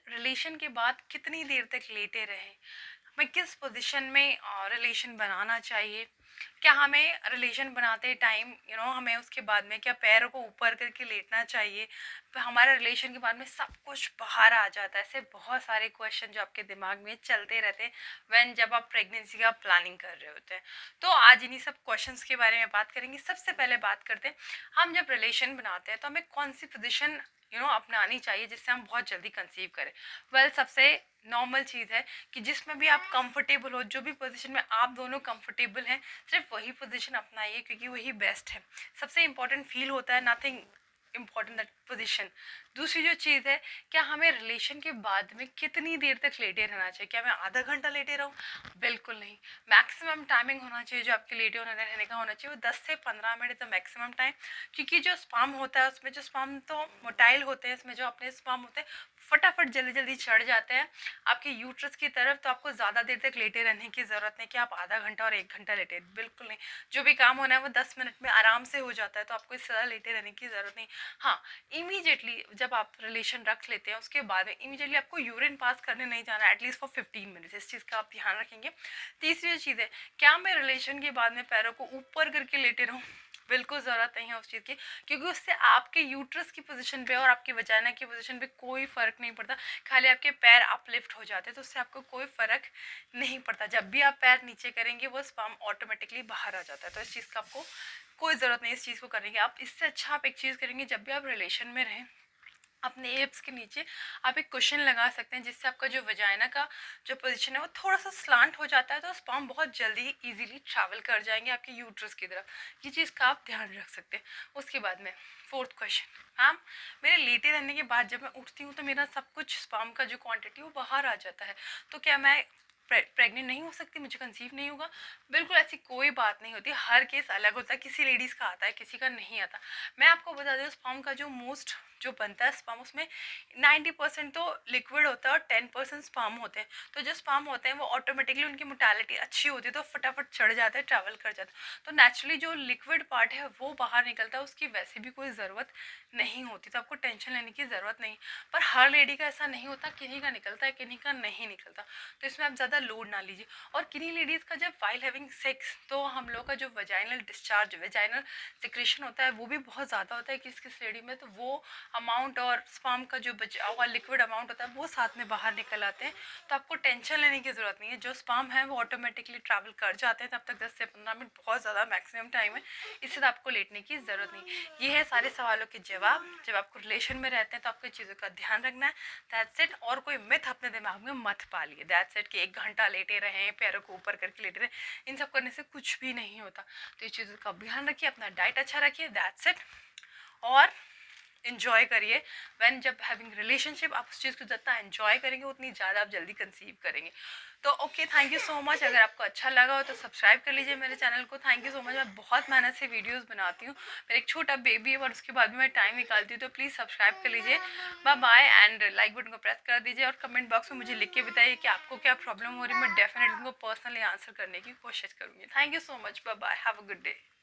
Relation के बाद कितनी देर तक लेटे रहें, हमें किस पोजीशन में रिलेशन बनाना चाहिए, क्या हमें रिलेशन बनाते टाइम हमें उसके बाद में क्या पैरों को ऊपर करके लेटना चाहिए, तो हमारे रिलेशन के बाद में सब कुछ बाहर आ जाता है। ऐसे बहुत सारे क्वेश्चन जो आपके दिमाग में चलते रहते हैं व्हेन जब आप प्रेगनेंसी का प्लानिंग कर रहे होते हैं। तो आज इन्हीं सब क्वेश्चंस के बारे में बात करेंगे। सबसे पहले बात करते हैं, हम जब रिलेशन बनाते हैं तो हमें कौन सी पोजीशन अपनानी चाहिए जिससे हम बहुत जल्दी कंसीव करें। सबसे नॉर्मल चीज़ है कि जिसमें भी आप कंफर्टेबल हो, जो भी पोजीशन में आप दोनों कंफर्टेबल हैं, सिर्फ वही पोजीशन अपनाइए क्योंकि वही बेस्ट है। सबसे इम्पोर्टेंट फील होता है, नथिंग इम्पॉर्टेंट दैट पोजीशन। दूसरी जो चीज़ है, क्या हमें रिलेशन के बाद में कितनी देर तक लेटे रहना चाहिए, क्या मैं आधा घंटा लेटे रहूँ? बिल्कुल नहीं। मैक्सिमम टाइमिंग होना चाहिए जो आपके लेटे होने रहने का होना चाहिए वो 10 से 15 मिनट द मैक्सिमम टाइम। क्योंकि जो स्पाम होता है उसमें जो स्पाम तो मोटाइल होते हैं, इसमें जो अपने स्पाम होते हैं फटाफट जल्दी जल्दी चढ़ जाते हैं आपके यूट्रस की तरफ। तो आपको ज़्यादा देर तक लेटे रहने की ज़रूरत नहीं कि आप आधा घंटा और 1 घंटा लेटे, बिल्कुल नहीं। जो भी काम होना है वो 10 मिनट में आराम से हो जाता है, तो आपको इससे ज़्यादा लेटे रहने की ज़रूरत नहीं। हाँ, इमीडिएटली जब आप रिलेशन रख लेते हैं उसके बाद में इमीडिएटली आपको यूरिन पास करने नहीं जाना, एटलीस्ट फॉर 15 मिनट्स। इस चीज़ का आप ध्यान रखेंगे। तीसरी चीज़ है, क्या मैं रिलेशन के बाद में पैरों को ऊपर करके लेटे रहूँ? बिल्कुल ज़रूरत नहीं है उस चीज़ की, क्योंकि उससे आपके यूट्रस की पोजीशन पे और आपकी वजाना की पोजीशन पे कोई फ़र्क नहीं पड़ता। खाली आपके पैर अपलिफ्ट हो जाते हैं, तो उससे आपको कोई फ़र्क नहीं पड़ता। जब भी आप पैर नीचे करेंगे वो स्पर्म ऑटोमेटिकली बाहर आ जाता है। तो इस चीज़ का आपको कोई ज़रूरत नहीं इस चीज़ को करने की। आप इससे अच्छा आप एक चीज़ करेंगे, जब भी आप रिलेशन में रहें अपने एब्स के नीचे आप एक कुशन लगा सकते हैं, जिससे आपका जो वजाइना का जो पोजीशन है वो थोड़ा सा स्लांट हो जाता है, तो स्पर्म बहुत जल्दी इजीली ट्रैवल कर जाएंगे आपके यूट्रस की तरफ। ये चीज़ का आप ध्यान रख सकते हैं। उसके बाद में फोर्थ क्वेश्चन, मैम मेरे लेटे रहने के बाद जब मैं उठती हूँ तो मेरा सब कुछ स्पर्म का जो क्वांटिटी वो बाहर आ जाता है, तो क्या मैं प्रेग्नेंट नहीं हो सकती, मुझे कंसीव नहीं होगा? बिल्कुल ऐसी कोई बात नहीं होती। हर केस अलग होता है, किसी लेडीज़ का आता है किसी का नहीं आता। मैं आपको बता दूँ स्पर्म का जो मोस्ट जो बनता है स्पर्म, उसमें 90% तो लिक्विड होता है और 10% स्पर्म होते हैं। तो जो स्पर्म होते हैं वो ऑटोमेटिकली उनकी मोटालिटी अच्छी होती है तो फटाफट चढ़ जाते हैं, ट्रैवल कर जाते हैं। तो नेचुरली जो लिक्विड पार्ट है वो बाहर निकलता है, उसकी वैसे भी कोई ज़रूरत नहीं होती, तो आपको टेंशन लेने की ज़रूरत नहीं। पर हर लेडी का ऐसा नहीं होता, किन्हीं का निकलता है किन्हीं का नहीं निकलता, तो इसमें आप ज़्यादा लोड ना लीजिए। और किन्हीं लेडीज़ का जब वाइल हैविंग सेक्स, तो हम लोग का जो वजाइनल डिस्चार्ज वेजाइनल सिक्रेशन होता है वो भी बहुत ज़्यादा होता है किस किस लेडी में, तो वो अमाउंट और स्पर्म का जो बचा हुआ लिक्विड अमाउंट होता है वो साथ में बाहर निकल आते हैं। तो आपको टेंशन लेने की ज़रूरत नहीं है, जो स्पर्म है वो ऑटोमेटिकली ट्रैवल कर जाते हैं। तब तक 10 से 15 मिनट बहुत ज़्यादा मैक्सिमम टाइम है, इससे तो आपको लेटने की ज़रूरत नहीं। ये है सारे सवालों के जवाब। जब आपको रिलेशन में रहते हैं तो आपको चीज़ों का ध्यान रखना है, दैट्स इट। और कोई मिथ अपने दिमाग में मत पालिए, दैट्स इट कि 1 घंटा लेटे रहें, पैरों को ऊपर करके लेटे रहें, इन सब करने से कुछ भी नहीं होता। तो ये चीज़ों का ध्यान रखिए, अपना डाइट अच्छा रखिए, दैट्स इट। और इन्जॉय करिए। व्हेन जब हैविंग रिलेशनशिप आप उस चीज़ को जितना एंजॉय करेंगे उतनी ज़्यादा आप जल्दी कंसीव करेंगे। तो okay, thank you so much. अगर आपको अच्छा लगा हो तो सब्सक्राइब कर लीजिए मेरे चैनल को। Thank you so much. मैं बहुत मेहनत से वीडियोस बनाती हूँ, मेरा एक छोटा बेबी है और उसके बाद भी मैं टाइम निकालती हूँ, तो प्लीज़ सब्सक्राइब कर लीजिए। Bye bye and like button को प्रेस कर दीजिए और कमेंट बॉक्स में मुझे लिख के बताइए कि आपको क्या प्रॉब्लम हो रही है। मैं डेफिनेटली उनको पर्सनली आंसर करने की कोशिश करूँगी। Thank you so much. Bye bye, have a good day.